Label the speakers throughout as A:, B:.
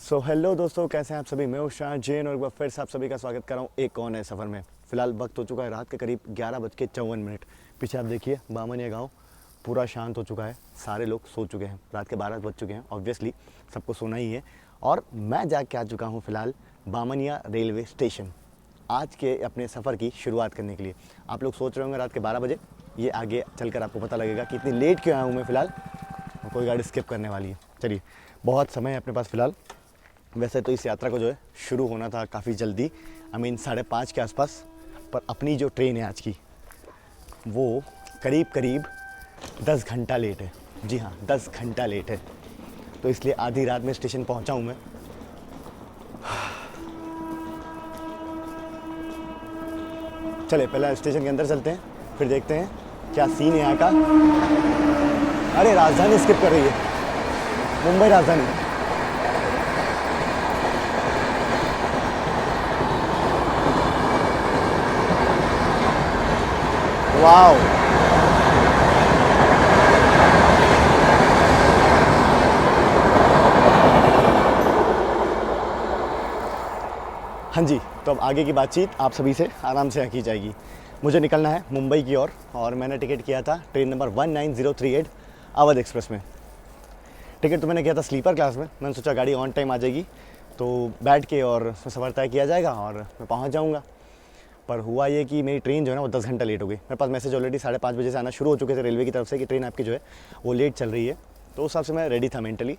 A: Hello दोस्तों, कैसे हैं आप सभी। मैं उषा जैन और एक बार फिर से आप सभी का स्वागत कर रहा हूँ एक और नए सफ़र में। फ़िलहाल वक्त हो चुका है रात के करीब 11:54। पीछे आप देखिए बामनिया गांव पूरा शांत हो चुका है, सारे लोग सो चुके हैं, रात के 12 बज चुके हैं। ऑब्वियसली सबको सोना ही है। और मैं जाके आ चुका हूँ फ़िलहाल बामनिया रेलवे स्टेशन आज के अपने सफ़र की शुरुआत करने के लिए। आप लोग सोच रहे होंगे रात के 12 बजे, ये आगे चलकर आपको पता लगेगा कि इतनी लेट क्यों आया हूँ मैं फ़िलहाल, और कोई गाड़ी स्किप करने वाली है। चलिए, बहुत समय है अपने पास फ़िलहाल। वैसे तो इस यात्रा को जो है शुरू होना था काफ़ी जल्दी, 5:30 के आसपास, पर अपनी जो ट्रेन है आज की वो करीब करीब 10 घंटा लेट है। जी हाँ, 10 घंटा लेट है। तो इसलिए आधी रात में स्टेशन पहुंचा हूँ मैं। चले पहले स्टेशन के अंदर चलते हैं, फिर देखते हैं क्या सीन है यहाँ का। अरे राजधानी स्किप कर रही है, मुंबई राजधानी। वाओ, हाँ जी। तो अब आगे की बातचीत आप सभी से आराम से की जाएगी। मुझे निकलना है मुंबई की ओर और मैंने टिकट किया था ट्रेन नंबर 19038 अवध एक्सप्रेस में। टिकट तो मैंने किया था स्लीपर क्लास में। मैंने सोचा गाड़ी ऑन टाइम आ जाएगी तो बैठ के और उसमें सफ़र तय किया जाएगा और मैं पहुंच जाऊंगा। पर हुआ ये कि मेरी ट्रेन जो है ना वो 10 घंटा लेट हो गई। मेरे पास मैसेज ऑलरेडी 5:30 बजे से आना शुरू हो चुके थे रेलवे की तरफ से कि ट्रेन आपकी जो है वो लेट चल रही है। तो उस हिसाब से मैं रेडी था मेंटली।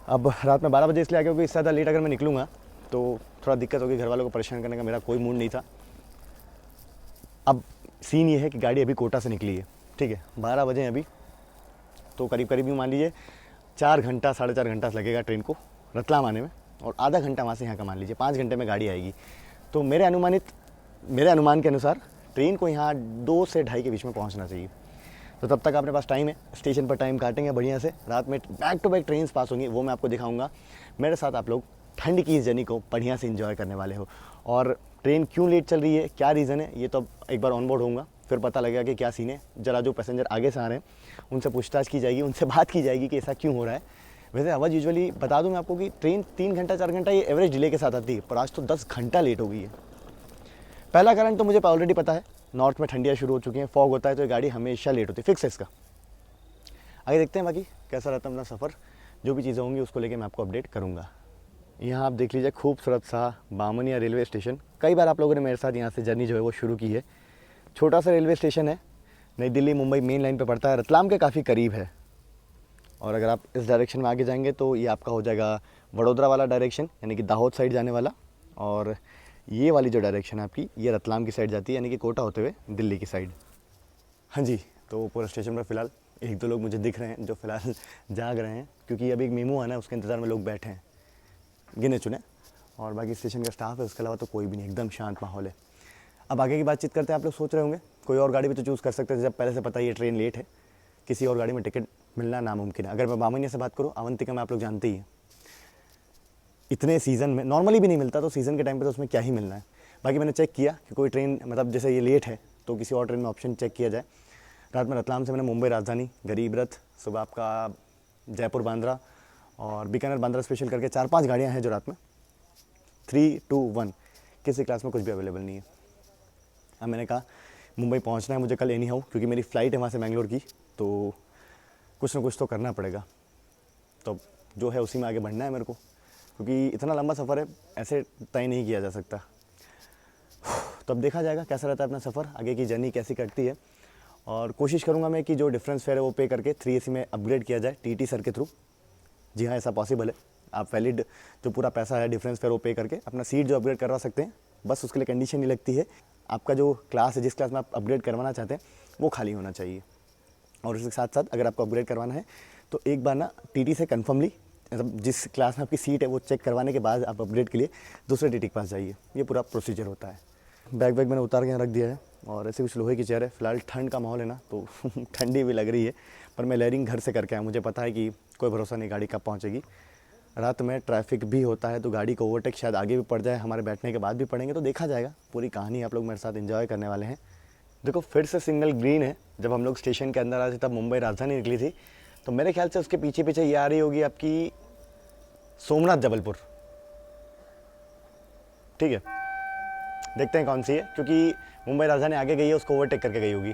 A: अब रात में 12 बजे इसलिए आ गया क्योंकि इससे ज़्यादा लेट अगर मैं निकलूँगा तो थोड़ा दिक्कत होगी, घर वालों को परेशान करने का मेरा कोई मूड नहीं था। अब सीन ये है कि गाड़ी अभी कोटा से निकली है, ठीक है, 12 बजे अभी, तो करीब करीब यूँ मान लीजिए 4 घंटा 4.5 घंटा लगेगा ट्रेन को रतलाम आने में, और आधा घंटा वहाँ से यहाँ का मान लीजिए 5 घंटे में गाड़ी आएगी। तो मेरे अनुमान के अनुसार ट्रेन को यहाँ 2 से 2:30 के बीच में पहुँचना चाहिए। तो तब तक अपने पास टाइम है, स्टेशन पर टाइम काटेंगे बढ़िया से। रात में बैक टू बैक ट्रेन पास होंगी, वो मैं आपको दिखाऊंगा। मेरे साथ आप लोग ठंड की इस जर्नी को बढ़िया से एंजॉय करने वाले हो। और ट्रेन क्यों लेट चल रही है, क्या रीज़न है, ये तो अब एक बार ऑन बोर्ड होऊंगा फिर पता लगेगा कि क्या सीन है। जरा जो पैसेंजर आगे से आ रहे हैं उनसे पूछताछ की जाएगी, उनसे बात की जाएगी कि ऐसा क्यों हो रहा है। वैसे अवध यूजुअली बता दूं मैं आपको कि ट्रेन 3 घंटा 4 घंटा ये एवरेज डिले के साथ आती है, पर आज तो 10 घंटा लेट हो गई है। पहला कारण तो मुझे ऑलरेडी पता है, नॉर्थ में ठंडियाँ शुरू हो चुकी हैं, फॉग होता है तो ये गाड़ी हमेशा लेट होती है, फिक्स है इसका। आगे देखते हैं बाकी कैसा रहता है अपना सफ़र। जो भी चीज़ें होंगी उसको लेके मैं आपको अपडेट करूँगा। यहाँ आप देख लीजिए खूबसूरत सा बामनिया रेलवे स्टेशन। कई बार आप लोगों ने मेरे साथ यहाँ से जर्नी जो है वो शुरू की है। छोटा सा रेलवे स्टेशन है, नई दिल्ली मुंबई मेन लाइन पे पड़ता है, रतलाम के काफ़ी करीब है। और अगर आप इस डायरेक्शन में आगे जाएंगे तो ये आपका हो जाएगा वडोदरा वाला डायरेक्शन, यानी कि दाहोद साइड जाने वाला। और ये वाली जो डायरेक्शन है आपकी, ये रतलाम की साइड जाती है, यानी कि कोटा होते हुए दिल्ली की साइड। हाँ जी, तो पूरा स्टेशन पर फ़िलहाल 1-2 लोग मुझे दिख रहे हैं जो फ़िलहाल जाग रहे हैं, क्योंकि अभी एक मेमो आना है, उसके इंतज़ार में लोग बैठे हैं गिने चुने। और बाकी स्टेशन का स्टाफ है, उसके अलावा तो कोई भी नहीं, एकदम शांत माहौल है। अब आगे की बातचीत करते हैं। आप लोग सोच रहे होंगे कोई और गाड़ी भी तो चूज़ कर सकते थे, जब पहले से पता ही है ट्रेन लेट है, किसी और गाड़ी में टिकट मिलना नामुमकिन है। अगर मैं बामनिया से बात करूँ, अवंतिका में आप लोग जानते ही हैं, इतने सीज़न में नॉर्मली भी नहीं मिलता, तो सीज़न के टाइम पे तो उसमें क्या ही मिलना है। बाकी मैंने चेक किया कि कोई ट्रेन मतलब जैसे ये लेट है तो किसी और ट्रेन में ऑप्शन चेक किया जाए। रात में रतलाम से मैंने मुंबई राजधानी, गरीब रथ, सुबह आपका जयपुर बांद्रा और बीकानेर बांद्रा स्पेशल करके 4-5 गाड़ियाँ हैं जो रात में 3-2-1 किसी क्लास में कुछ भी अवेलेबल नहीं है। अब मैंने कहा मुंबई पहुंचना है मुझे कल एनी हाउ, क्योंकि मेरी फ़्लाइट है वहाँ से मैंगलोर की, तो कुछ ना कुछ तो करना पड़ेगा। तो जो है उसी में आगे बढ़ना है मेरे को, क्योंकि इतना लंबा सफ़र है, ऐसे तय नहीं किया जा सकता। तो अब देखा जाएगा कैसा रहता है अपना सफ़र, आगे की जर्नी कैसी कटती है। और कोशिश करूँगा मैं कि जो डिफरेंस फेयर है वो पे करके 3AC में अपग्रेड किया जाए टीटी सर के थ्रू। जी हाँ, ऐसा पॉसिबल है। आप वैलिड जो पूरा पैसा है डिफरेंस फेयर वो पे करके अपना सीट जो अपग्रेड करवा सकते हैं। बस उसके लिए कंडीशन ये लगती है, आपका जो क्लास है, जिस क्लास में आप अपग्रेड करवाना चाहते हैं वो खाली होना चाहिए। और उसके साथ साथ अगर आपको अपग्रेड करवाना है तो एक बार ना टीटी से कन्फर्मली, मतलब जिस क्लास में आपकी सीट है वो चेक करवाने के बाद आप अपग्रेड के लिए दूसरे टीटी के पास जाइए। ये पूरा प्रोसीजर होता है। बैग मैंने उतार के यहाँ रख दिया है और ऐसे कुछ लोहे की चेयर है। फिलहाल ठंड का माहौल है ना, तो ठंडी भी लग रही है, पर मैं लेयरिंग घर से करके आया। मुझे पता है कि कोई भरोसा नहीं गाड़ी कब पहुँचेगी। रात में ट्रैफिक भी होता है तो गाड़ी को ओवरटेक शायद आगे भी पड़ जाए, हमारे बैठने के बाद भी पड़ेंगे, तो देखा जाएगा। पूरी कहानी आप लोग मेरे साथ एंजॉय करने वाले हैं। देखो फिर से सिग्नल ग्रीन है। जब हम लोग स्टेशन के अंदर आए थे तब मुंबई राजधानी निकली थी, तो मेरे ख्याल से उसके पीछे पीछे ये आ रही होगी आपकी सोमनाथ जबलपुर। ठीक है, देखते हैं कौन सी है, क्योंकि मुंबई राजधानी आगे गई है, उसको ओवरटेक करके गई होगी।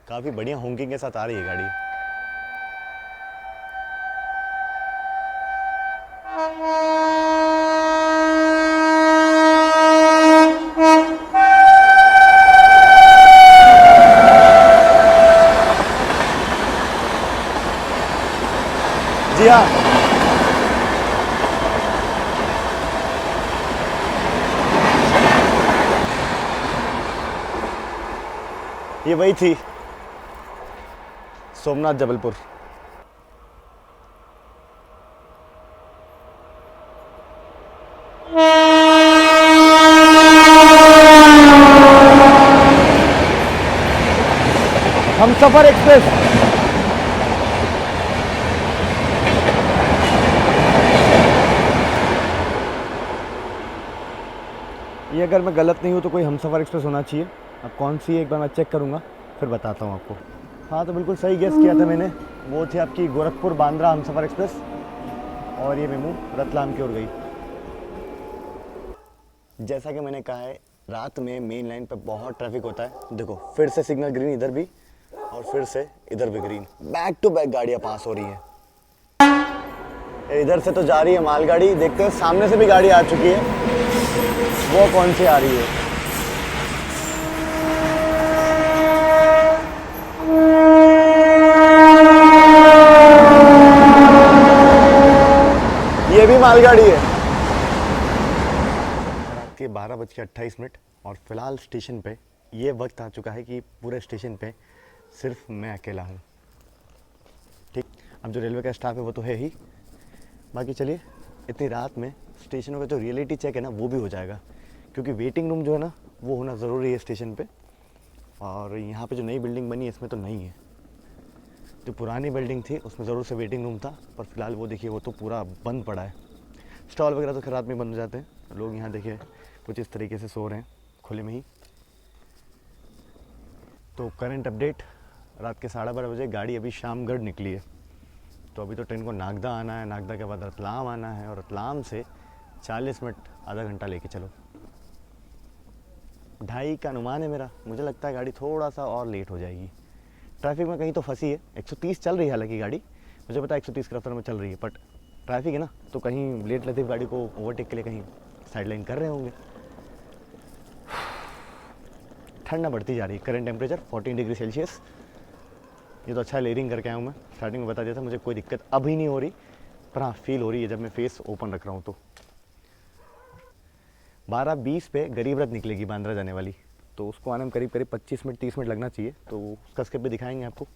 A: काफ़ी बढ़िया होंकिंग के साथ आ रही है गाड़ी। जी हाँ, ये वही थी, सोमनाथ जबलपुर। हमसफर एक्सप्रेस। ये अगर मैं गलत नहीं हूँ तो कोई हमसफर एक्सप्रेस होना चाहिए। अब कौन सी है एक बार मैं चेक करूँगा, फिर बताता हूँ आपको। हाँ, तो बिल्कुल सही गेस किया था मैंने, वो थी आपकी गोरखपुर बांद्रा हमसफर एक्सप्रेस, और ये मेमू रतलाम की ओर गई। जैसा कि मैंने कहा है, रात में मेन लाइन पे बहुत ट्रैफिक होता है। देखो फिर से सिग्नल ग्रीन इधर भी, और फिर से इधर भी ग्रीन, बैक टू बैक गाड़ियाँ पास हो रही हैं। इधर से तो जा रही है मालगाड़ी, देखते हैं सामने से भी गाड़ी आ चुकी है, वो कौन सी आ रही है। ये भी मालगाड़ी है। रात के 12:28, और फिलहाल स्टेशन पे ये वक्त आ चुका है कि पूरे स्टेशन पे सिर्फ मैं अकेला हूँ। ठीक, अब जो रेलवे का स्टाफ है वो तो है ही, बाकी चलिए इतनी रात में स्टेशनों का जो रियलिटी चेक है ना वो भी हो जाएगा, क्योंकि वेटिंग रूम जो है ना वो होना ज़रूरी है स्टेशन पे। और यहाँ पे जो नई बिल्डिंग बनी है इसमें तो नहीं है, जो पुरानी बिल्डिंग थी उसमें ज़रूर से वेटिंग रूम था, पर फिलहाल वो देखिए वो तो पूरा बंद पड़ा है। स्टॉल वगैरह तो खैर रात में बंद हो जाते हैं, लोग यहाँ देखिए कुछ इस तरीके से सो रहे हैं खुले में ही। तो करंट अपडेट, रात के 12:30 बजे गाड़ी अभी शामगढ़ निकली है, तो अभी तो ट्रेन को नागदा आना है, नागदा के बाद रतलाम आना है, और रतलाम से 40 मिनट आधा घंटा लेके चलो। 2:30 का अनुमान है मेरा, मुझे लगता है गाड़ी थोड़ा सा और लेट हो जाएगी। ट्रैफिक में कहीं तो फंसी है, 130 चल रही है हालांकि गाड़ी, मुझे पता है 130 की रफ्तार में चल रही है, बट ट्रैफिक है ना, तो कहीं लेट लतीफ़ गाड़ी को ओवरटेक के लिए कहीं साइड लाइन कर रहे होंगे। ठंडा बढ़ती जा रही है, करंट टेम्परेचर 14 डिग्री सेल्सियस। ये तो अच्छा लेयरिंग करके आया हूँ मैं, स्टार्टिंग में बता दिया था, मुझे कोई दिक्कत अभी नहीं हो रही, पर हाँ फील हो रही है जब मैं फेस ओपन रख रहा हूँ। तो 12:20 पे गरीब रथ निकलेगी बांद्रा जाने वाली, तो उसको आने में करीब 25 मिनट 30 मिनट लगना चाहिए, तो उसका स्किप भी दिखाएंगे आपको।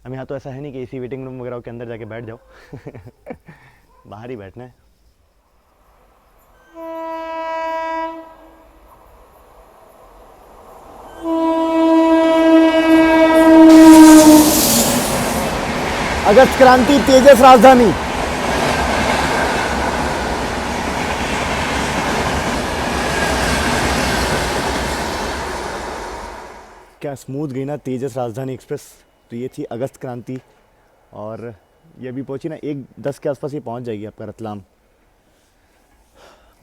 A: अब यहाँ तो ऐसा है नहीं कि इसी वेटिंग रूम वगैरह के अंदर जाके बैठ जाओ बाहर ही बैठना है। अगस्त क्रांति तेजस राजधानी। क्या स्मूथ गई ना तेजस राजधानी एक्सप्रेस। तो ये थी अगस्त क्रांति, और ये अभी पहुंची ना 1:10 के आसपास ये पहुंच जाएगी आपका Ratlam.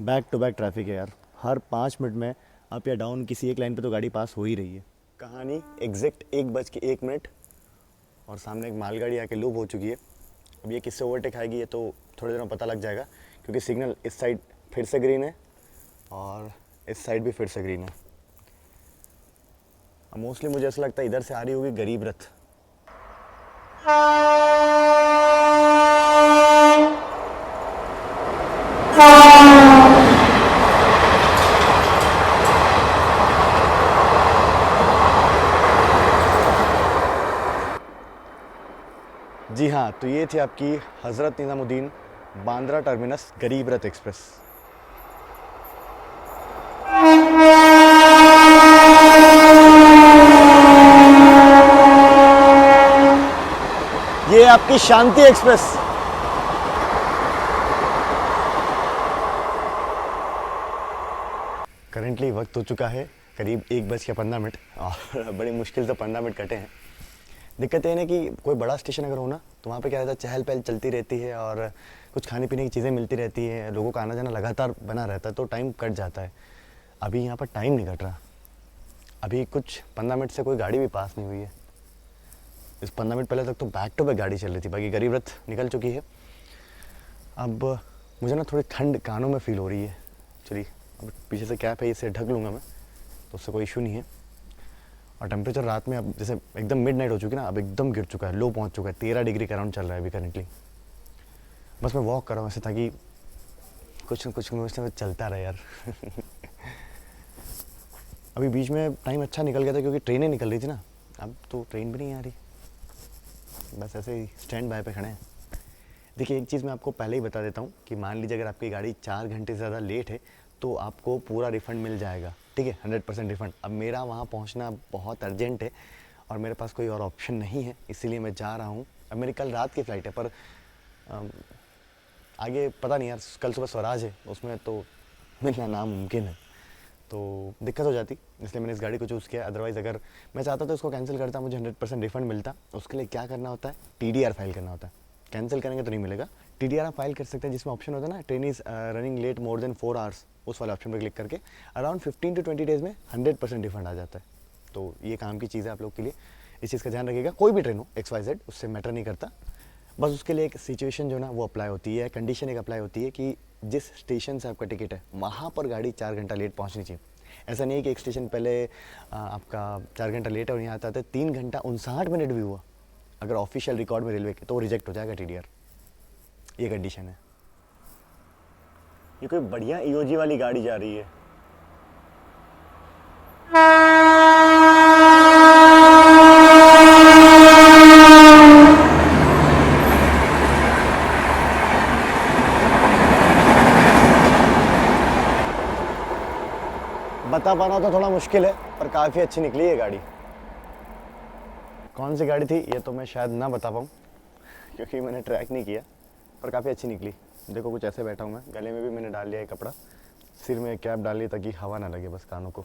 A: Back to back traffic है यार, हर 5 मिनट में अप या डाउन किसी एक लाइन पे तो गाड़ी पास हो ही रही है। कहानी एग्जैक्ट 1:01, और सामने एक मालगाड़ी आके लूप हो चुकी है। अब ये किससे ओवरटेक आएगी ये तो थोड़ी देर में पता लग जाएगा, क्योंकि सिग्नल इस साइड फिर से ग्रीन है और इस साइड भी फिर से ग्रीन है। अब मोस्टली मुझे ऐसा लगता है इधर से आ रही होगी गरीब रथ। जी हाँ, तो ये थी आपकी हज़रत निज़ामुद्दीन बांद्रा टर्मिनस गरीब रथ एक्सप्रेस। ये आपकी शांति एक्सप्रेस। करेंटली वक्त हो चुका है करीब 1:15 और बड़ी मुश्किल से 15 मिनट कटे हैं। दिक्कत ये है ना कि कोई बड़ा स्टेशन अगर हो ना तो वहाँ पे क्या रहता है, चहल पहल चलती रहती है और कुछ खाने पीने की चीज़ें मिलती रहती है, लोगों का आना जाना लगातार बना रहता है, तो टाइम कट जाता है। अभी यहाँ पर टाइम नहीं कट रहा। अभी कुछ 15 मिनट से कोई गाड़ी भी पास नहीं हुई है। इस 15 मिनट पहले तक तो बैक टू बैक गाड़ी चल रही थी, बाकी गरीब रथ निकल चुकी है। अब मुझे ना थोड़ी ठंड कानों में फील हो रही है। चलिए, अब पीछे से कैप है, इसे ढक लूँगा मैं, तो उससे कोई इशू नहीं है। और टेम्परेचर रात में अब जैसे एकदम मिडनाइट हो चुकी ना, अब एकदम गिर चुका है, लो पहुंच चुका है, 13 डिग्री के अराउंड चल रहा है अभी करेंटली। बस मैं वॉक कर रहा हूँ ऐसे, ताकि कुछ न कुछ चलता रहे यार। अभी बीच में टाइम अच्छा निकल गया था क्योंकि ट्रेनें निकल रही थी ना, अब तो ट्रेन भी नहीं आ रही, बस ऐसे ही स्टैंड बाय पे खड़े हैं। देखिए, एक चीज़ मैं आपको पहले ही बता देता हूँ कि मान लीजिए अगर आपकी गाड़ी 4 घंटे से ज़्यादा लेट है तो आपको पूरा रिफ़ंड मिल जाएगा, ठीक है, 100% रिफ़ंड। अब मेरा वहाँ पहुँचना बहुत अर्जेंट है और मेरे पास कोई और ऑप्शन नहीं है, इसीलिए मैं जा रहा हूँ। अब मेरी कल रात की फ़्लाइट है, पर आगे पता नहीं यार, कल सुबह स्वराज है, उसमें तो मिलना नामुमकिन है, तो दिक्कत हो जाती, इसलिए मैंने इस गाड़ी को चूज़ किया। अदरवाइज़ अगर मैं चाहता तो इसको कैंसिल करता, मुझे 100% रिफ़ंड मिलता। उसके लिए क्या करना होता है, TDR फाइल करना होता है। कैंसिल करेंगे तो नहीं मिलेगा, TDR आप फाइल कर सकते हैं, जिसमें ऑप्शन होता है ना, train is running late more than 4 hours, उस वाले ऑप्शन पर क्लिक करके अराउंड 15 to 20 डेज़ में 100% रिफंड आ जाता है। तो ये काम की चीज़ है आप लोग के लिए, इस चीज़ का ध्यान रखिएगा। कोई भी ट्रेन हो XYZ, उससे मैटर नहीं करता, बस उसके लिए एक सिचुएशन जो ना वो अप्लाई होती है, कंडीशन एक अप्लाई होती है कि जिस स्टेशन से आपका टिकट है वहाँ पर गाड़ी 4 घंटा लेट पहुँचनी चाहिए। ऐसा नहीं है कि एक स्टेशन पहले आपका 4 घंटा लेट है और यहाँ आता है 3 घंटा 59 मिनट भी हुआ, अगर ऑफिशियल रिकॉर्ड में रेलवे के, तो वो रिजेक्ट हो जाएगा TDR। ये कंडीशन है। ये कोई बढ़िया EOG वाली गाड़ी जा रही है। बता पाना तो थोड़ा मुश्किल है, पर काफ़ी अच्छी निकली है गाड़ी। कौन सी गाड़ी थी ये तो मैं शायद ना बता पाऊँ क्योंकि मैंने ट्रैक नहीं किया, पर काफ़ी अच्छी निकली। देखो, कुछ ऐसे बैठा हूँ मैं, गले में भी मैंने डाल लिया है कपड़ा, सिर में कैप डाल ली ताकि हवा ना लगे बस कानों को।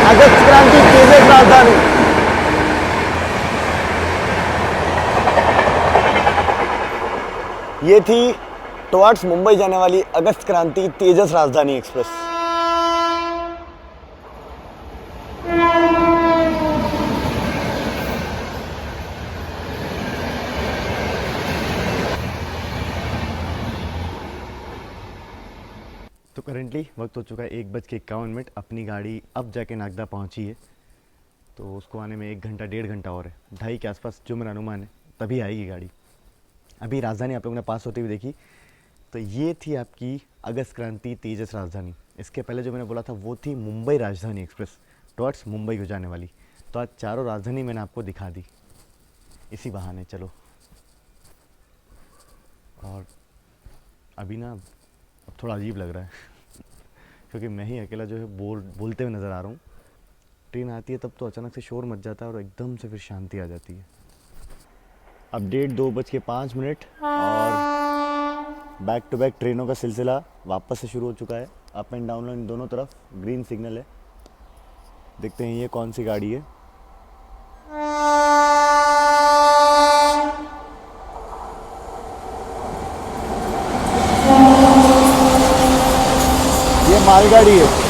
A: अगस्त क्रांति तेजस राजधानी। ये थी टुवर्ड्स मुंबई जाने वाली अगस्त क्रांति तेजस राजधानी एक्सप्रेस। तो करेंटली वक्त हो चुका है 1:51। अपनी गाड़ी अब जाके नागदा पहुंची है, तो उसको आने में 1 घंटा 1.5 घंटा और है, 2:30 के आसपास जो मेरा अनुमान है, तभी आएगी गाड़ी। अभी राजधानी आप लोगों ने पास होती हुई देखी, तो ये थी आपकी अगस्त क्रांति तेजस राजधानी। इसके पहले जो मैंने बोला था वो थी मुंबई राजधानी एक्सप्रेस, टुवर्ड्स मुंबई को जाने वाली। तो आज चारों राजधानी मैंने आपको दिखा दी इसी बहाने। चलो, और अभी ना अब थोड़ा अजीब लग रहा है क्योंकि मैं ही अकेला जो है बोलते हुए नज़र आ रहा हूँ। ट्रेन आती है तब तो अचानक से शोर मच जाता है और एकदम से फिर शांति आ जाती है। अपडेट 2:05 और बैक टू बैक ट्रेनों का सिलसिला वापस से शुरू हो चुका है। अप एंड डाउन इन दोनों तरफ ग्रीन सिग्नल है। देखते हैं ये कौन सी गाड़ी है। ये मालगाड़ी है।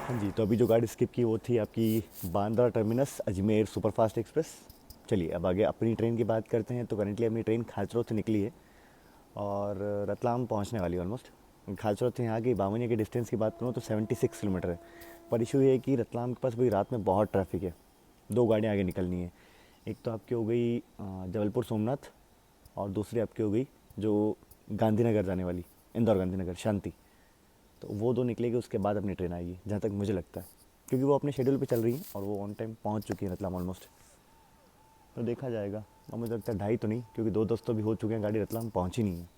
A: हाँ जी, तो अभी जो गाड़ी स्किप की वो थी आपकी Bandra terminus Ajmer superfast express. चलिए अब आगे अपनी ट्रेन की बात करते हैं। तो करेंटली अपनी ट्रेन खाचरों से निकली है और रतलाम पहुंचने वाली है ऑलमोस्ट। खाचरों से यहाँ की बामनिया के डिस्टेंस की बात करूँ तो 76 किलोमीटर है। पर इशू ये है कि रतलाम के पास भी रात में बहुत ट्रैफिक है, 2 गाड़ियाँ आगे निकलनी है। एक तो आपकी हो गई जबलपुर सोमनाथ और दूसरी आपकी हो गई जो गांधीनगर जाने वाली, इंदौर गांधीनगर शांति। तो वो 2 निकलेगी, उसके बाद अपनी ट्रेन आएगी जहाँ तक मुझे लगता है, क्योंकि वो अपने शेड्यूल पे चल रही है और वो ऑन टाइम पहुँच चुकी है रतलाम ऑलमोस्ट। तो देखा जाएगा। और मुझे लगता है 2:30 तो नहीं, क्योंकि 2 10 तो भी हो चुके हैं, गाड़ी रतलाम पहुँची नहीं है।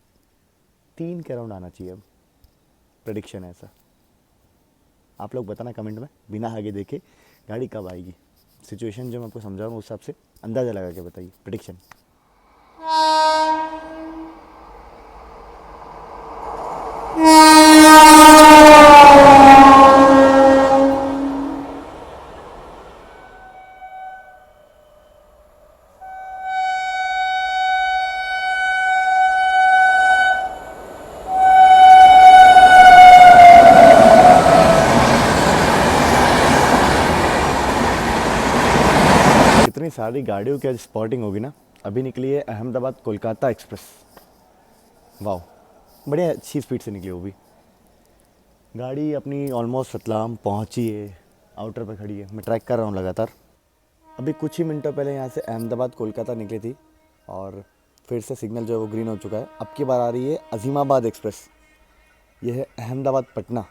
A: 3 के अराउंड आना चाहिए अब, प्रेडिक्शन है ऐसा। आप लोग बताना कमेंट में, बिना आगे देखे गाड़ी कब आएगी। सिचुएशन जो मैं आपको समझा रहा हूँ उस हिसाब से अंदाज़ा लगा के बताइए प्रेडिक्शन। इतनी सारी गाड़ियों की आज स्पॉटिंग होगी ना। अभी निकली है अहमदाबाद कोलकाता एक्सप्रेस। वाह, बढ़िया अच्छी स्पीड से निकली वो भी। गाड़ी अपनी ऑलमोस्ट रतलाम पहुंची है, आउटर पर खड़ी है। मैं ट्रैक कर रहा हूँ लगातार। अभी कुछ ही मिनटों पहले यहाँ से अहमदाबाद कोलकाता निकली थी और फिर से सिग्नल जो है वो ग्रीन हो चुका है। अब की बार आ रही है अजीमाबाद एक्सप्रेस। यह है अहमदाबाद पटना।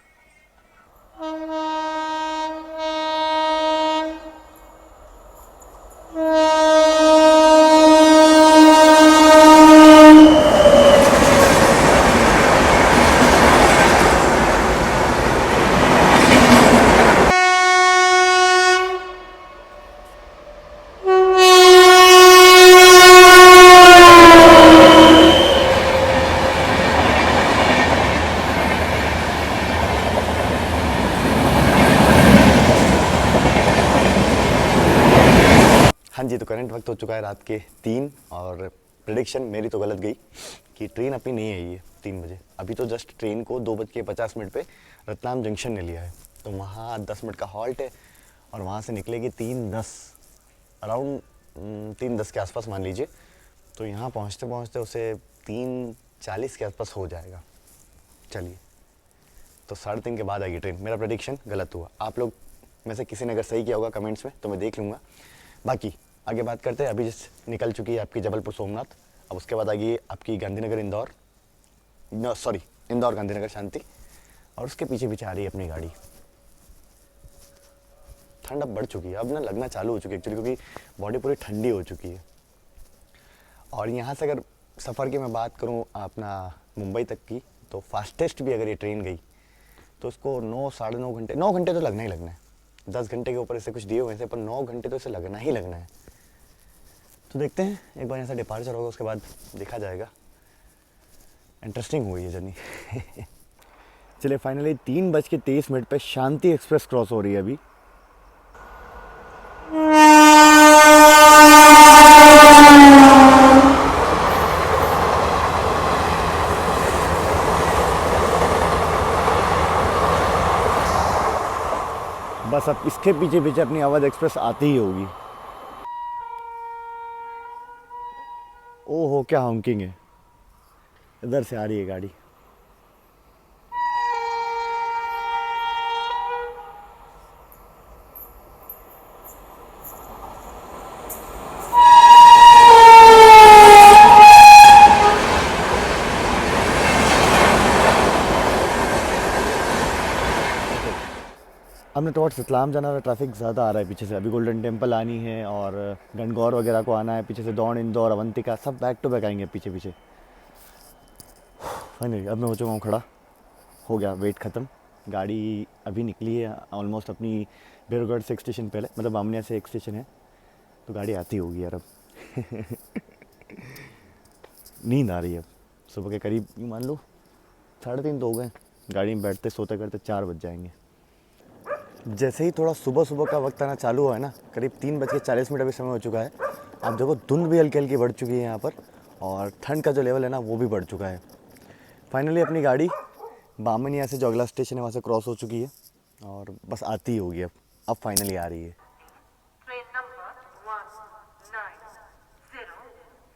A: हाँ जी, तो करंट वक्त हो चुका है रात के 3 और प्रेडिक्शन मेरी तो गलत गई कि ट्रेन अपनी नहीं आई है 3 बजे। अभी तो जस्ट ट्रेन को 2:50 पे रतलाम जंक्शन ने लिया है, तो वहाँ 10 मिनट का हॉल्ट है और वहाँ से निकलेगी 3:10 अराउंड 3:10 के आसपास मान लीजिए। तो यहाँ पहुँचते पहुँचते उसे 3:40 के आसपास हो जाएगा। चलिए, तो 3:30 के बाद आएगी ट्रेन। मेरा प्रेडिक्शन गलत हुआ। आप लोग में से किसी ने अगर सही किया होगा कमेंट्स में तो मैं देख लूँगा। बाकी आगे बात करते हैं। अभी जिस निकल चुकी है आपकी जबलपुर सोमनाथ, अब उसके बाद आएगी आपकी गांधीनगर इंदौर, इंदौर गांधीनगर शांति, और उसके पीछे पीछे आ रही है अपनी गाड़ी। ठंड अब बढ़ चुकी है, अब ना लगना चालू हो चुकी है एक्चुअली, क्योंकि बॉडी पूरी ठंडी हो चुकी है। और यहाँ से अगर सफ़र की मैं बात करूँ अपना मुंबई तक की, तो फास्टेस्ट भी अगर ये ट्रेन गई तो उसको 9 साढ़े 9 घंटे, 9 घंटे तो लगना ही लगना है। 10 घंटे के ऊपर इसे कुछ दिए हुए हैं, पर 9 घंटे तो इसे लगना ही लगना है। तो देखते हैं, एक बार यहाँ से डिपार्चर होगा उसके बाद देखा जाएगा। इंटरेस्टिंग हुई है जर्नी। चलिए, फाइनली 3:23 पे शांति एक्सप्रेस क्रॉस हो रही है अभी। बस अब इसके पीछे पीछे अपनी अवध एक्सप्रेस आती ही होगी। ओहो, क्या हॉकिंग है, इधर से आ रही है गाड़ी। हमने टॉर्च रतलाम जाना है, ट्रैफिक ज़्यादा आ रहा है पीछे से। अभी गोल्डन टेम्पल आनी है और गणगौर वगैरह को आना है पीछे से। दौड़, इंदौर, अवंतिका सब बैक टू बैक आएंगे पीछे पीछे। फाइनली अब मैं हो चुका हूँ खड़ा, हो गया वेट ख़त्म। गाड़ी अभी निकली है ऑलमोस्ट अपनी बेरुगढ़ से एक स्टेशन पहले, मतलब बामनिया से एक स्टेशन है, तो गाड़ी आती होगी यार अब। नींद आ रही है अब। सुबह के करीब मान लो 3:30 तो हो गए। गाड़ी में बैठते सोते करते 4 बज जाएंगे। जैसे ही थोड़ा सुबह सुबह का वक्त आना चालू हुआ है ना, करीब 3:40 अभी समय हो चुका है। आप देखो धुंध भी हल्की हल्की बढ़ चुकी है यहाँ पर, और ठंड का जो लेवल है ना वो भी बढ़ चुका है। फाइनली अपनी गाड़ी बामनिया से जो अगला स्टेशन है वहाँ से क्रॉस हो चुकी है और बस आती ही होगी अब फाइनली आ रही है।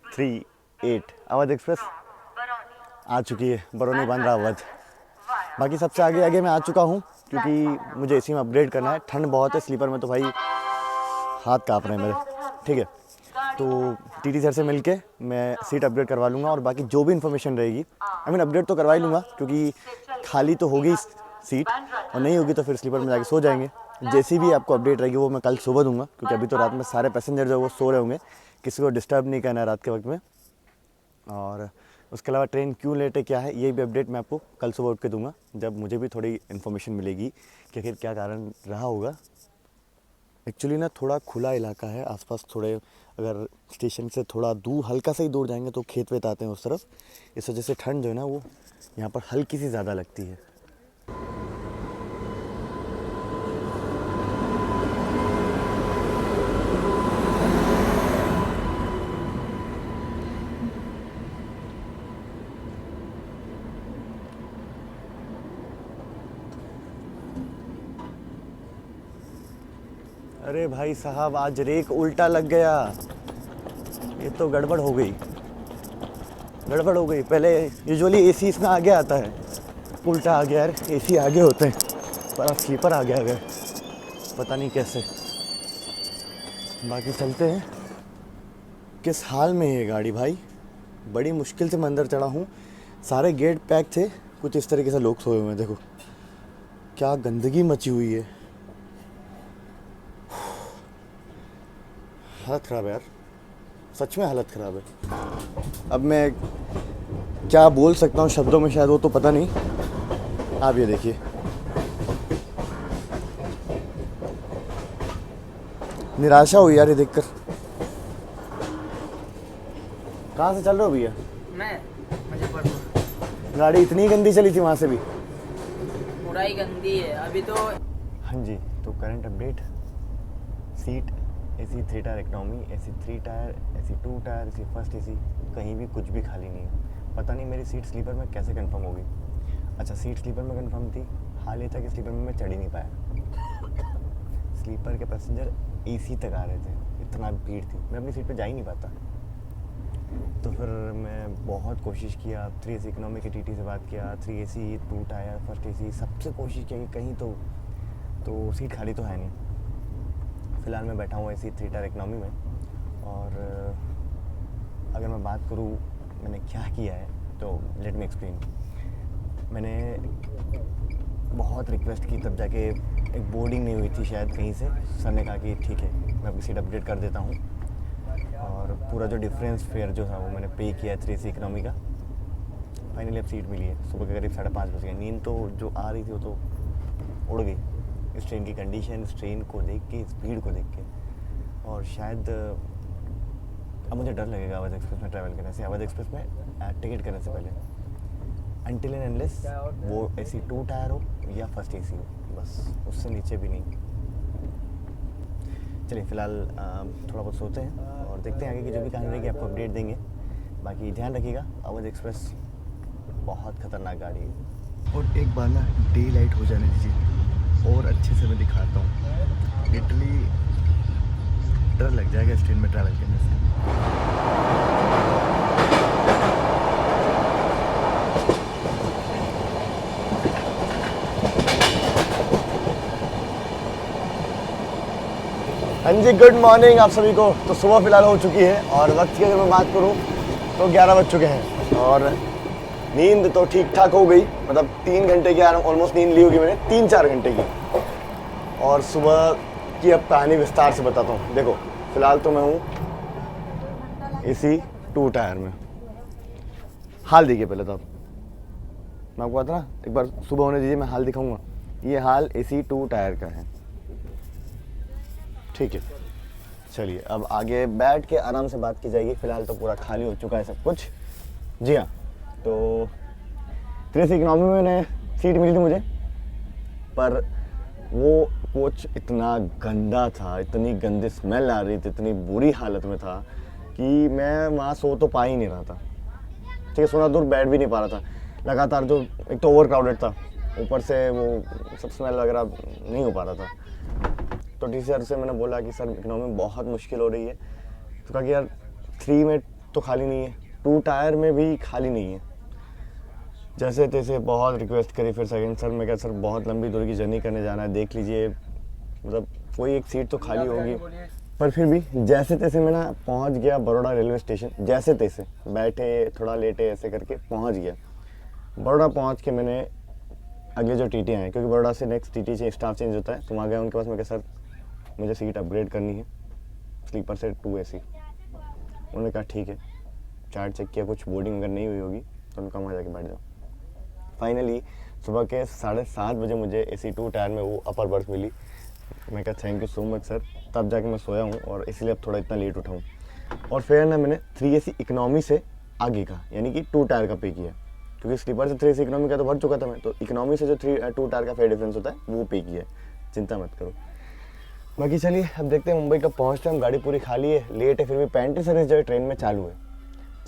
A: 38 अवध एक्सप्रेस आ चुकी है, बरौनी बांद्रा अवध। बाकी सबसे आगे आगे मैं आ चुका हूँ, क्योंकि मुझे एसी में अपग्रेड करना है। ठंड बहुत है, स्लीपर में तो भाई हाथ काँप रहे हैं मेरे। ठीक है, तो टीटी सर से मिलके मैं सीट अपग्रेड करवा लूँगा, और बाकी जो भी इन्फॉर्मेशन रहेगी अपग्रेड तो करवा ही लूँगा, क्योंकि खाली तो होगी सीट, और नहीं होगी तो फिर स्लीपर में जाके सो जाएंगे। जैसी भी आपको अपडेट रहेगी वो मैं कल सुबह दूंगा, क्योंकि अभी तो रात में सारे पैसेंजर जो है वो सो रहे होंगे, किसी को डिस्टर्ब नहीं करना है रात के वक्त में। और उसके अलावा ट्रेन क्यों लेट है क्या है ये भी अपडेट मैं आपको कल सुबह उठ के दूंगा, जब मुझे भी थोड़ी इन्फॉर्मेशन मिलेगी कि आखिर क्या कारण रहा होगा। एक्चुअली ना थोड़ा खुला इलाका है आसपास, थोड़े अगर स्टेशन से थोड़ा दूर हल्का सा ही दूर जाएंगे तो खेत वेत आते हैं उस तरफ, इस वजह से ठंड जो है ना वो यहाँ पर हल्की सी ज़्यादा लगती है। अरे भाई साहब, आज रेक उल्टा लग गया, ये तो गड़बड़ हो गई, गड़बड़ हो गई। पहले यूजुअली एसी इसमें आगे आता है, उल्टा आ गया यार, एसी आगे होते हैं पर अब स्लीपर आ गया, पता नहीं कैसे। बाकी चलते हैं। किस हाल में है ये गाड़ी भाई, बड़ी मुश्किल से मैं अंदर चढ़ा हूँ, सारे गेट पैक थे, कुछ इस तरीके से लोग सोए हुए हैं, देखो क्या गंदगी मची हुई है, हालत ख़राब है यार, सच में हालत ख़राब है। अब मैं क्या बोल सकता हूँ शब्दों में, शायद वो तो पता नहीं। आप ये देखिए, निराशा हुई यार ये देखकर। कहाँ से चल रहे हो भैया?
B: मैं मुजफ्फरपुर।
A: गाड़ी इतनी गंदी चली थी वहाँ से भी?
B: पूरा ही गंदी है अभी तो।
A: हाँ जी, तो current update, seat AC 3 tyre economy, AC 3 tyre, AC 2 tyre, AC first AC, कहीं भी कुछ भी खाली नहीं है। पता नहीं मेरी सीट स्लीपर में कैसे कंफर्म होगी। अच्छा, सीट स्लीपर में कंफर्म थी, हाल ये था कि स्लीपर में मैं चढ़ ही नहीं पाया। स्लीपर के पैसेंजर एसी तक आ रहे थे, इतना भीड़ थी, मैं अपनी सीट पे जा ही नहीं पाता। तो फिर मैं बहुत कोशिश किया, 3 एसी इकोनॉमी के टीटी से बात किया, 3 एसी 2 टायर फर्स्ट एसी, सबसे कोशिश किया कि कहीं तो सीट खाली तो है नहीं। फ़िलहाल मैं बैठा हूँ एसी 3 टायर इकोनॉमी में। और अगर मैं बात करूँ मैंने क्या किया है, तो लेट मी एक्सप्लेन। मैंने बहुत रिक्वेस्ट की, तब जाके एक बोर्डिंग नहीं हुई थी शायद कहीं से, सर ने कहा कि ठीक है मैं अपनी सीट अपडेट कर देता हूँ। और पूरा जो डिफरेंस फेयर जो था वो मैंने पे किया 3 एसी इकोनॉमी का। फाइनली अब सीट मिली है। सुबह के करीब 5:30 बज गए। नींद तो जो आ रही थी वो तो उड़ गई, इस ट्रेन की कंडीशन, इस ट्रेन को देख के, इस भीड़ को देख के। और शायद अब मुझे डर लगेगा अवध एक्सप्रेस में ट्रैवल करने से, अवध एक्सप्रेस में टिकट करने से पहले, अनटिल एंड अनलेस वो एसी 2 टायर हो या फर्स्ट एसी हो, बस उससे नीचे भी नहीं। चलिए फ़िलहाल थोड़ा बहुत सोते हैं और देखते हैं आगे की जो भी कहानी रहेगी आपको अपडेट देंगे। बाकी ध्यान रखिएगा, अवध एक्सप्रेस बहुत ख़तरनाक गाड़ी है। और एक बार ना डे लाइट हो जाने दीजिए और अच्छे से मैं दिखाता हूँ। लिटरली डर लग जाएगा इस ट्रेन में ट्रैवल करने से। हाँ जी, गुड मॉर्निंग आप सभी को। तो सुबह फ़िलहाल हो चुकी है और वक्त की अगर मैं बात करूँ तो 11 बज चुके हैं और नींद तो ठीक ठाक हो गई, मतलब 3 घंटे की ऑलमोस्ट नींद ली होगी मैंने, 3-4 घंटे की। और सुबह की अब कहानी विस्तार से बताता हूँ। देखो फ़िलहाल तो मैं हूँ एसी 2 टायर में। हाल देखिए पहले तो, आप मैं आपको बताता ना, एक बार सुबह होने दीजिए, मैं हाल दिखाऊंगा। ये हाल एसी 2 टायर का है, ठीक है। चलिए अब आगे बैठ के आराम से बात की जाएगी। फ़िलहाल तो पूरा खाली हो चुका है सब कुछ। जी हाँ, तो 3 एसी इकोनॉमी में मैंने सीट मिली थी मुझे, पर वो कोच इतना गंदा था, इतनी गंदी स्मेल आ रही थी, इतनी बुरी हालत में था कि मैं वहाँ सो तो पा ही नहीं रहा था। ठीक है, सोना दूर बैठ भी नहीं पा रहा था। लगातार जो एक तो ओवर क्राउडेड था, ऊपर से वो सब स्मेल वगैरह नहीं हो पा रहा था। तो टी सर से मैंने बोला कि सर इकोनॉमी में बहुत मुश्किल हो रही है। तो कहा कि यार 3 में तो खाली नहीं है, 2 टायर में भी खाली नहीं है। जैसे तैसे बहुत रिक्वेस्ट करी, फिर सेकंड सर मैं क्या सर बहुत लंबी दूरी की जर्नी करने जाना है, देख लीजिए मतलब कोई एक सीट तो खाली होगी। पर फिर भी जैसे तैसे मैं ना पहुँच गया बड़ौदा रेलवे स्टेशन, जैसे तैसे बैठे थोड़ा लेटे ऐसे करके पहुँच गया। बड़ौदा पहुँच के मैंने अगले जो टीटी हैं, क्योंकि बड़ौदा से नेक्स्ट टीटी से स्टाफ चेंज होता है, तो वहाँ गया उनके पास। मैं कहा सर मुझे सीट अपग्रेड करनी है स्लीपर से 2 AC। उन्होंने कहा ठीक है। चार्ट चेक किया, कुछ बोर्डिंग अगर नहीं हुई होगी तो उनका वहाँ जाके बैठ जाओ। फाइनली सुबह के 7:30 बजे मुझे AC 2 टायर में वो अपर बर्थ मिली। मैं कहा thank you so much sir. तब जाके मैं सोया हूँ और इसीलिए अब थोड़ा इतना लेट उठा हूँ। और फिर ना मैंने 3 AC इकोनॉमी से आगे का, यानी कि 2 टायर का पे किया, क्योंकि स्लीपर से 3 AC इकोनॉमी का तो भर चुका था मैं, तो इकोनॉमी से जो 2 टायर का फेयर डिफरेंस होता है वो पे किया है। चिंता मत करो। बाकी चलिए अब देखते हैं मुंबई कब पहुँचते हैं हम। गाड़ी पूरी खाली है, लेट है, फिर भी पेंट्री सर्विस जो है ट्रेन में चालू है।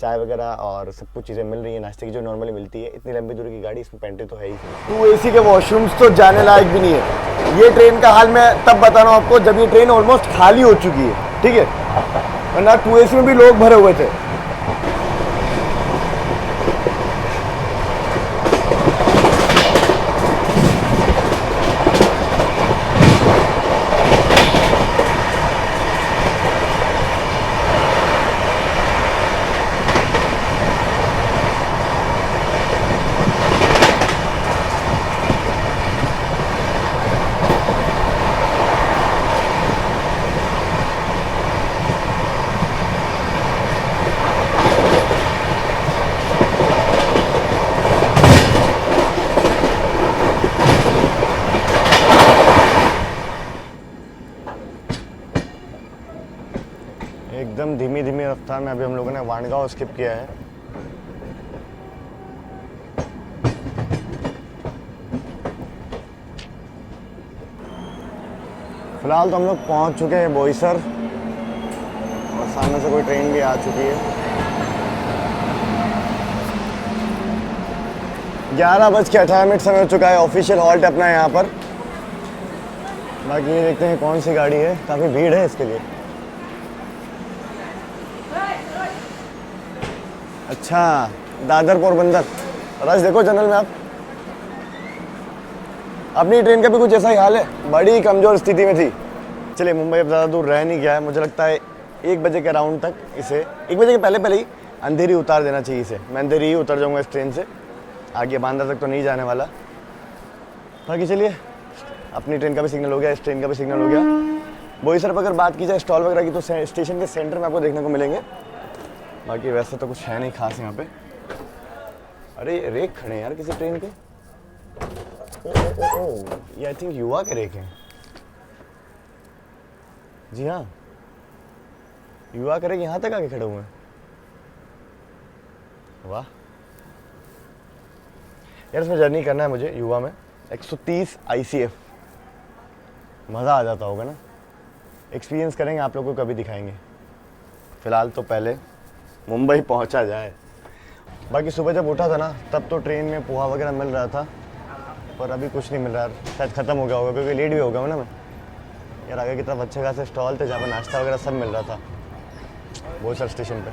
A: चाय वगैरह और सब कुछ चीज़ें मिल रही है, नाश्ते की जो नॉर्मली मिलती है। इतनी लंबी दूरी की गाड़ी, इसमें पेंट्री तो है ही। 2 AC के वॉशरूम्स तो जाने लायक भी नहीं है। ये ट्रेन का हाल मैं तब बता रहा हूँ आपको जब ये ट्रेन ऑलमोस्ट खाली हो चुकी है, ठीक है, वरना 2 AC में भी लोग भरे हुए थे। एकदम धीमी धीमी रफ्तार में अभी हम लोगों ने वाणगांव स्किप किया है। फिलहाल तो हम लोग पहुंच चुके हैं बोईसर और सामने से कोई ट्रेन भी आ चुकी है। 11:58 समय हो चुका है। ऑफिशियल हॉल्ट अपना यहाँ पर। बाकी ये देखते हैं कौन सी गाड़ी है, काफ़ी भीड़ है इसके लिए। अच्छा, दादर पोरबंदर रश देखो जनरल में आप। अपनी ट्रेन का भी कुछ ऐसा ही हाल है, बड़ी कमज़ोर स्थिति में थी। चलिए मुंबई अब ज़्यादा दूर रह नहीं गया है, मुझे लगता है 1 बजे के अराउंड तक इसे 1 बजे के पहले ही अंधेरी उतार देना चाहिए इसे। मैं अंधेरी ही उतर जाऊँगा इस ट्रेन से, आगे बांद्रा तक तो नहीं जाने वाला। बाकी चलिए, अपनी ट्रेन का भी सिग्नल हो गया, इस ट्रेन का भी सिग्नल हो गया। बोईसर पर अगर बात की जाए स्टॉल वगैरह की तो स्टेशन के सेंटर में आपको देखने को मिलेंगे। बाकी वैसे तो कुछ है नहीं खास यहाँ पे। अरे रेक खड़े हैं यार किसी ट्रेन के। ओ, ये आई थिंक युवा के रेक हैं। जी हाँ, युवा के रेक यहाँ तक आके खड़े हुए हैं। वाह यार, इसमें जर्नी करना है मुझे युवा में। 130 ICF, मज़ा आ जाता होगा ना। एक्सपीरियंस करेंगे, आप लोगों को कभी दिखाएंगे। फ़िलहाल तो पहले मुंबई पहुंचा जाए। बाकी सुबह जब उठा था ना तब तो ट्रेन में पोहा वगैरह मिल रहा था, पर अभी कुछ नहीं मिल रहा। शायद ख़त्म हो गया होगा क्योंकि लेट भी हो गया ना मैं। यार आगे की तरफ अच्छे खासे स्टॉल थे जहाँ पर नाश्ता वगैरह सब मिल रहा था बोईसर स्टेशन पे।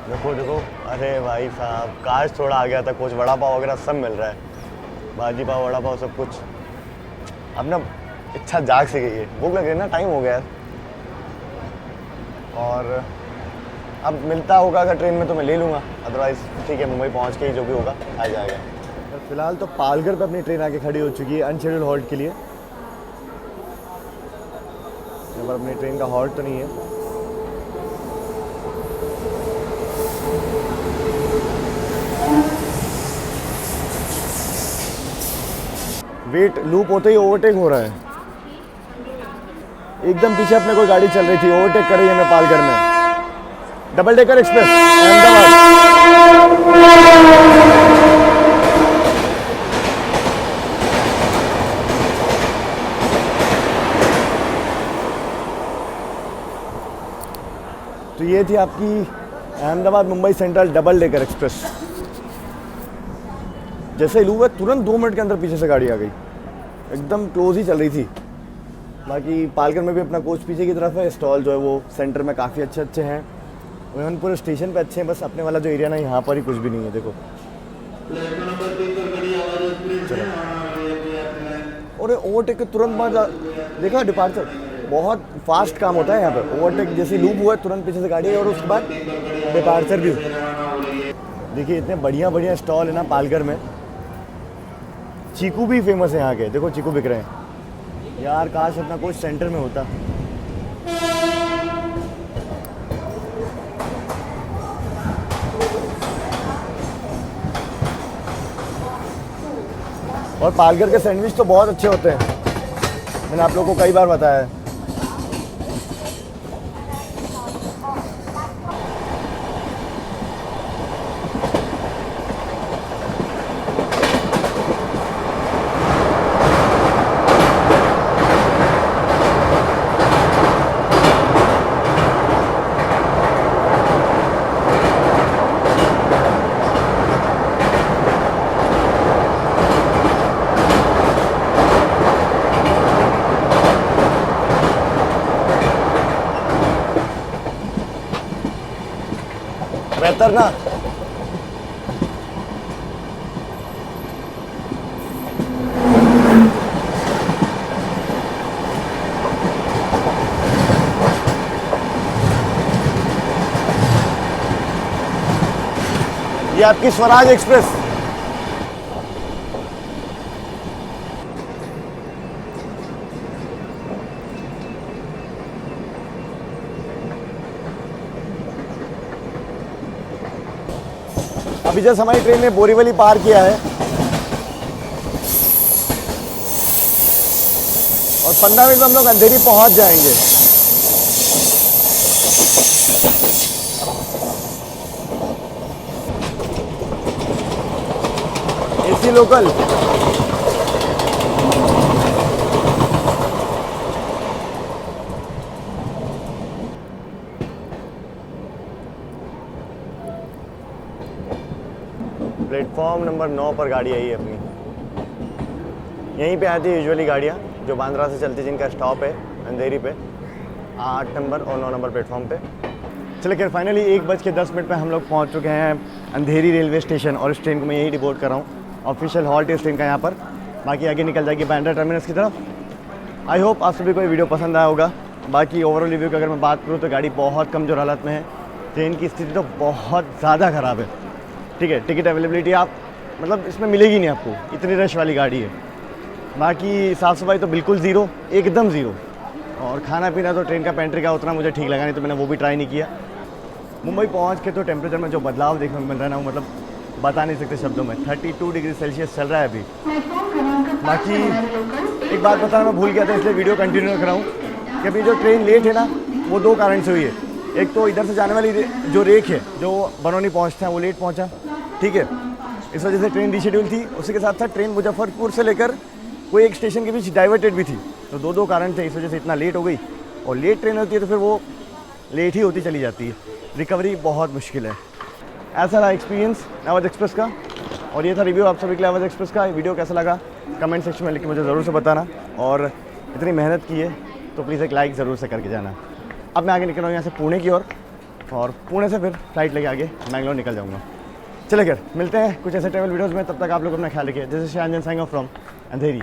A: देखो देखो, अरे भाई साहब, काश थोड़ा आ गया था। कुछ वड़ा पाव वगैरह सब मिल रहा है, भाजी पाव, वड़ा पाव, सब कुछ। अब ना इच्छा जाग से गई है, भूख लग रही है ना, टाइम हो गया यार। और अब मिलता होगा अगर ट्रेन में तो मैं ले लूँगा, अदरवाइज़ ठीक है मुंबई पहुँच के ही जो भी होगा आ जाएगा। फिलहाल तो पालघर पे अपनी ट्रेन आके खड़ी हो चुकी है अनशेड्यूल्ड हॉल्ट के लिए। यहाँ पर अपनी ट्रेन का हॉल्ट तो नहीं है। वेट लूप होते ही ओवरटेक हो रहा है। एकदम पीछे अपने कोई गाड़ी चल रही थी, ओवरटेक कर रही है हमें पालघर में। Double decker express Ahmedabad. तो ये थी आपकी Ahmedabad Mumbai central double decker express. जैसे ही लूप है तुरंत 2 मिनट के अंदर पीछे से गाड़ी आ गई, एकदम क्लोज ही चल रही थी। बाकी पालघर में भी अपना कोच पीछे की तरफ है। स्टॉल जो है वो सेंटर में काफ़ी अच्छे अच्छे हैं, वहीं पूरे स्टेशन पे अच्छे हैं। बस अपने वाला जो एरिया ना, यहाँ पर ही कुछ भी नहीं है। देखो चलो, और ओवरटेक के तुरंत बाद देखा डिपार्चर, बहुत फास्ट काम होता है यहाँ पे। ओवरटेक जैसे लूप हुआ तुरंत पीछे से गाड़ी है और उसके बाद डिपार्चर भी हुआ। देखिए इतने बढ़िया बढ़िया स्टॉल है ना पालघर में। चीकू भी फेमस है यहाँ के, देखो चीकू बिक रहे हैं यार। काश अपना कुछ सेंटर में होता। और पालघर के सैंडविच तो बहुत अच्छे होते हैं, मैंने आप लोगों को कई बार बताया है। बेहतर ना। ये आपकी स्वराज एक्सप्रेस। अभी जस्ट हमारी ट्रेन ने बोरीवली पार किया है और 15 मिनट में हम लोग अंधेरी पहुंच जाएंगे। AC local. प्लेटफॉर्म नंबर 9 पर गाड़ी आई है अपनी। यहीं पे आती है यूजुअली गाड़ियाँ जो बांद्रा से चलती, जिनका स्टॉप है अंधेरी पे 8 नंबर और 9 नंबर प्लेटफॉर्म पे। चलिए खैर फाइनली 1:10 पे हम लोग पहुँच चुके हैं अंधेरी रेलवे स्टेशन और इस ट्रेन को मैं यही डिपोर्ट कर रहा हूँ। ऑफिशियल हॉल्ट है इस ट्रेन का यहाँ पर, बाकी आगे निकल जाएगी बांद्रा टर्मिनस की तरफ। आई होप आप सभी को ये वीडियो पसंद आया होगा। बाकी ओवरऑल रिव्यू की अगर मैं बात करूँ तो गाड़ी बहुत कमज़ोर हालत में है, ट्रेन की स्थिति तो बहुत ज़्यादा ख़राब है। ठीक है, टिकट अवेलेबिलिटी आप मतलब इसमें मिलेगी नहीं आपको, इतनी रश वाली गाड़ी है। बाकी साफ़ सफाई तो बिल्कुल ज़ीरो, एकदम ज़ीरो। और खाना पीना तो ट्रेन का पेंट्री का उतना मुझे ठीक लगा नहीं, तो मैंने वो भी ट्राई नहीं किया। मुंबई पहुंच के तो टेम्परेचर में जो बदलाव देखने को मिल रहा है ना, वो मतलब बता नहीं सकते शब्दों में। 32 डिग्री सेल्सियस चल रहा है अभी। बाकी एक बात बताना मैं भूल गया था, इसलिए वीडियो कंटिन्यू कर रहा हूँ कि अभी जो ट्रेन लेट है ना, वो 2 कारण से हुई है। एक तो इधर से जाने वाली जो रेक है जो बरौनी पहुँचता है वो लेट पहुँचा, ठीक है, इस वजह से ट्रेन रिशेड्यूल थी। उसी के साथ साथ ट्रेन मुजफ्फरपुर से लेकर कोई एक स्टेशन के बीच डाइवर्टेड भी थी, तो 2 कारण थे, इस वजह से इतना लेट हो गई। और लेट ट्रेन होती है तो फिर वो लेट ही होती चली जाती है, रिकवरी बहुत मुश्किल है। ऐसा रहा एक्सपीरियंस अवध एक्सप्रेस का, और ये था रिव्यू आप सभी के लिए अवध एक्सप्रेस का। वीडियो कैसा लगा कमेंट सेक्शन में लिख के मुझे ज़रूर से बताना, और इतनी मेहनत की है तो प्लीज़ एक लाइक ज़रूर से करके जाना। अब मैं आगे निकल रहा हूँ यहाँ से पुणे की ओर, और पुणे से फिर फ्लाइट लेके आगे मैंगलोर निकल जाऊँगा। चले कर मिलते हैं कुछ ऐसे ट्रैवल वीडियोज़ में, तब तक आप लोग अपना ख्याल रखिए। This is Shanjan saying off from Andheri.